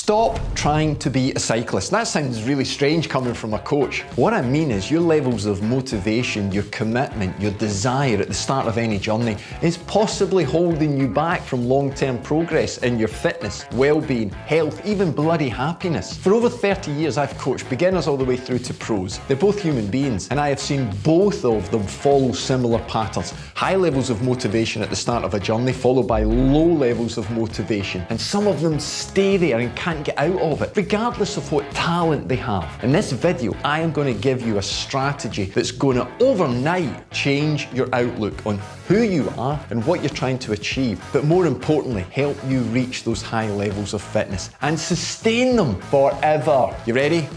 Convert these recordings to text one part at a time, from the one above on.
Stop trying to be a cyclist. That sounds really strange coming from a coach. What I mean is your levels of motivation, your commitment, your desire at the start of any journey is possibly holding you back from long-term progress in your fitness, well-being, health, even bloody happiness. For over 30 years, I've coached beginners all the way through to pros. They're both human beings, and I have seen both of them follow similar patterns. High levels of motivation at the start of a journey, followed by low levels of motivation. And some of them stay there and can't get out of it, regardless of what talent they have. In this video, I am going to give you a strategy that's going to overnight change your outlook on who you are and what you're trying to achieve, but more importantly, help you reach those high levels of fitness and sustain them forever. You ready?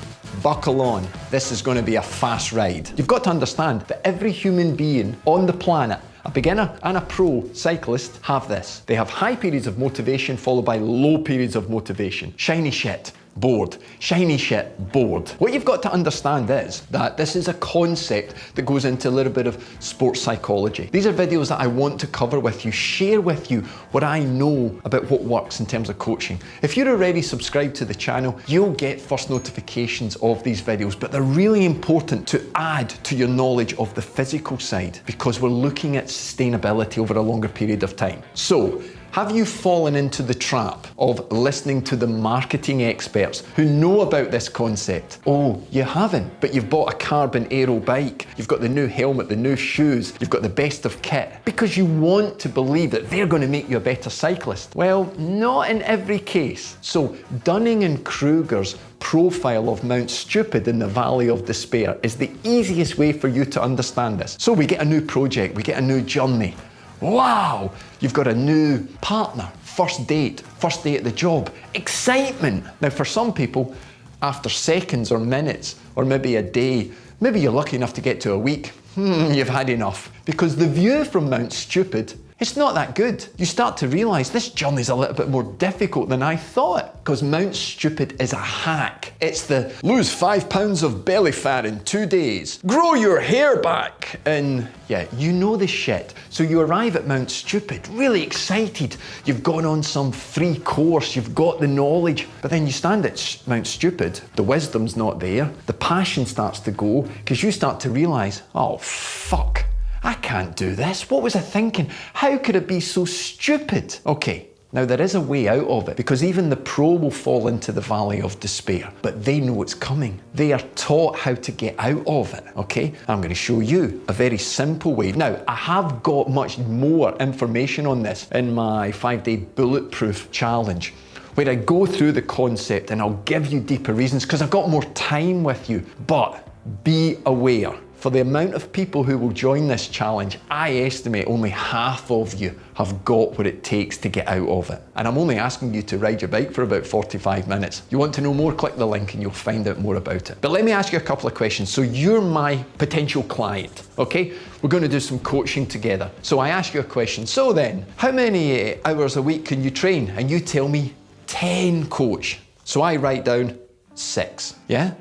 Buckle on. This is going to be a fast ride. You've got to understand that every human being on the planet, a beginner and a pro cyclist, have this. They have high periods of motivation followed by low periods of motivation. Shiny shit, bored. Shiny shit, bored. What you've got to understand is that this is a concept that goes into a little bit of sports psychology. These are videos that I want to cover with you, share with you what I know about what works in terms of coaching. If you're already subscribed to the channel, you'll get first notifications of these videos, but they're really important to add to your knowledge of the physical side because we're looking at sustainability over a longer period of time. So, have you fallen into the trap of listening to the marketing experts who know about this concept? Oh, you haven't, but you've bought a carbon aero bike, you've got the new helmet, the new shoes, you've got the best of kit, because you want to believe that they're going to make you a better cyclist. Well, not in every case. So Dunning-Kruger's profile of Mount Stupid in the Valley of Despair is the easiest way for you to understand this. So we get a new project, we get a new journey. Wow, you've got a new partner, first day at the job, excitement. Now for some people, after seconds or minutes, or maybe a day, maybe you're lucky enough to get to a week, you've had enough. Because the view from Mount Stupid, it's not that good. You start to realise this journey's a little bit more difficult than I thought, because Mount Stupid is a hack. It's the lose 5 pounds of belly fat in 2 days, grow your hair back, and yeah, you know the shit. So you arrive at Mount Stupid, really excited. You've gone on some free course, you've got the knowledge, but then you stand at Mount Stupid, the wisdom's not there, the passion starts to go, because you start to realise, oh fuck, I can't do this. What was I thinking? How could it be so stupid? Okay, now there is a way out of it, because even the pro will fall into the valley of despair, but they know it's coming. They are taught how to get out of it, okay? I'm going to show you a very simple way. Now, I have got much more information on this in my 5-day Bulletproof challenge, where I go through the concept and I'll give you deeper reasons, because I've got more time with you. But be aware. For the amount of people who will join this challenge, I estimate only half of you have got what it takes to get out of it. And I'm only asking you to ride your bike for about 45 minutes. You want to know more? Click the link and you'll find out more about it. But let me ask you a couple of questions. So you're my potential client, okay? We're going to do some coaching together. So I ask you a question. So then, how many hours a week can you train? And you tell me 10, coach. So I write down 6, yeah?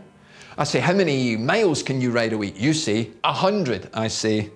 I say, how many miles can you ride a week? You say 100. I say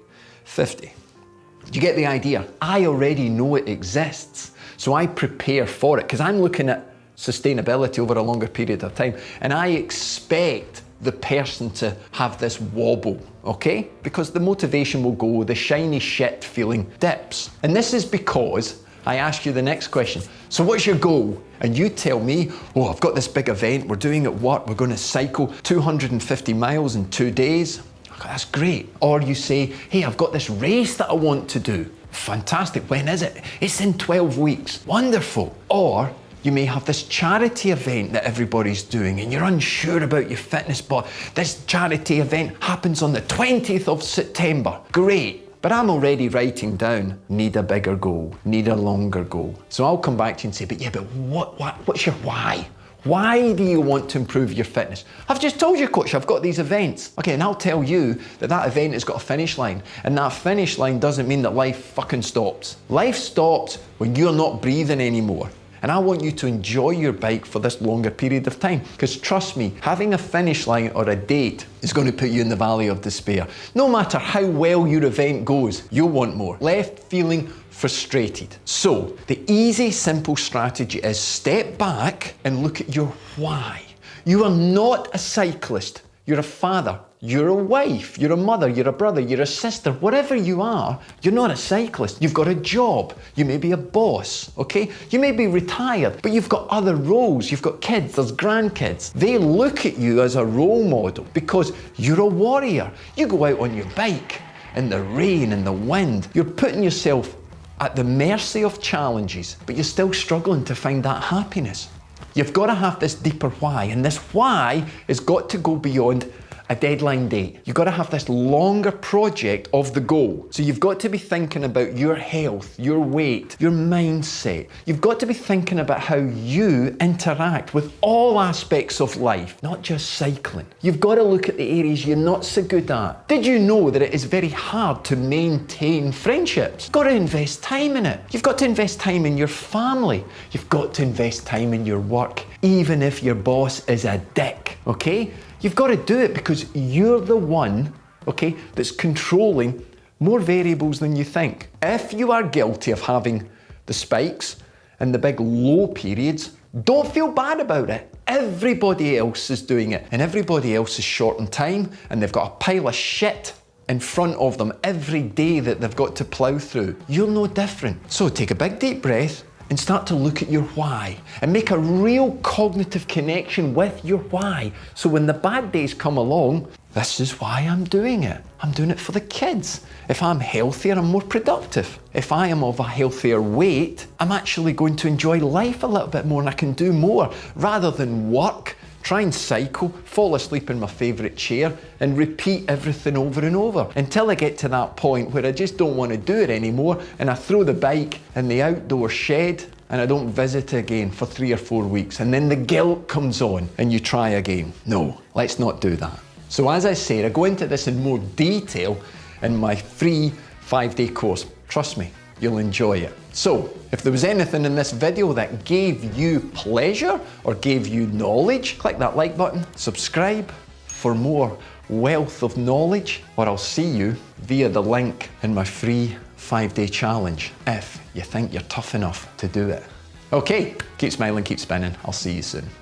50. Do you get the idea? I already know it exists. So I prepare for it because I'm looking at sustainability over a longer period of time. And I expect the person to have this wobble, okay? Because the motivation will go, the shiny shit feeling dips. And this is because I ask you the next question. So what's your goal? And you tell me, oh, I've got this big event, we're doing it what? We're going to cycle 250 miles in 2 days. Okay, that's great. Or you say, hey, I've got this race that I want to do. Fantastic, when is it? It's in 12 weeks. Wonderful. Or you may have this charity event that everybody's doing and you're unsure about your fitness, but this charity event happens on the 20th of September. Great. But I'm already writing down, need a bigger goal, need a longer goal. So I'll come back to you and say, but yeah, but what's your why? Why do you want to improve your fitness? I've just told you, coach, I've got these events. Okay, and I'll tell you that that event has got a finish line. And that finish line doesn't mean that life fucking stops. Life stops when you're not breathing anymore. And I want you to enjoy your bike for this longer period of time. Because trust me, having a finish line or a date is going to put you in the valley of despair. No matter how well your event goes, you'll want more. Left feeling frustrated. So the easy, simple strategy is step back and look at your why. You are not a cyclist. You're a father. You're a wife, you're a mother, you're a brother, you're a sister, whatever you are, you're not a cyclist. You've got a job, you may be a boss, okay? You may be retired, but you've got other roles, you've got kids, there's grandkids. They look at you as a role model because you're a warrior. You go out on your bike in the rain and the wind. You're putting yourself at the mercy of challenges, but you're still struggling to find that happiness. You've got to have this deeper why, and this why has got to go beyond a deadline date. You've got to have this longer project of the goal. So you've got to be thinking about your health, your weight, your mindset. You've got to be thinking about how you interact with all aspects of life, not just cycling. You've got to look at the areas you're not so good at. Did you know that it is very hard to maintain friendships? You've got to invest time in it. You've got to invest time in your family. You've got to invest time in your work, even if your boss is a dick, okay? You've got to do it because you're the one, okay, that's controlling more variables than you think. If you are guilty of having the spikes and the big low periods, don't feel bad about it. Everybody else is doing it, and everybody else is short on time, and they've got a pile of shit in front of them every day that they've got to plough through. You're no different. So take a big deep breath and start to look at your why and make a real cognitive connection with your why. So when the bad days come along, this is why I'm doing it. I'm doing it for the kids. If I'm healthier, I'm more productive. If I am of a healthier weight, I'm actually going to enjoy life a little bit more and I can do more rather than work, try and cycle, fall asleep in my favourite chair and repeat everything over and over until I get to that point where I just don't want to do it anymore and I throw the bike in the outdoor shed and I don't visit it again for 3 or 4 weeks, and then the guilt comes on and you try again. No, let's not do that. So as I said, I go into this in more detail in my free 5-day course. Trust me, you'll enjoy it. So, if there was anything in this video that gave you pleasure or gave you knowledge, click that like button, subscribe for more wealth of knowledge, or I'll see you via the link in my free 5-day challenge if you think you're tough enough to do it. Okay, keep smiling, keep spinning. I'll see you soon.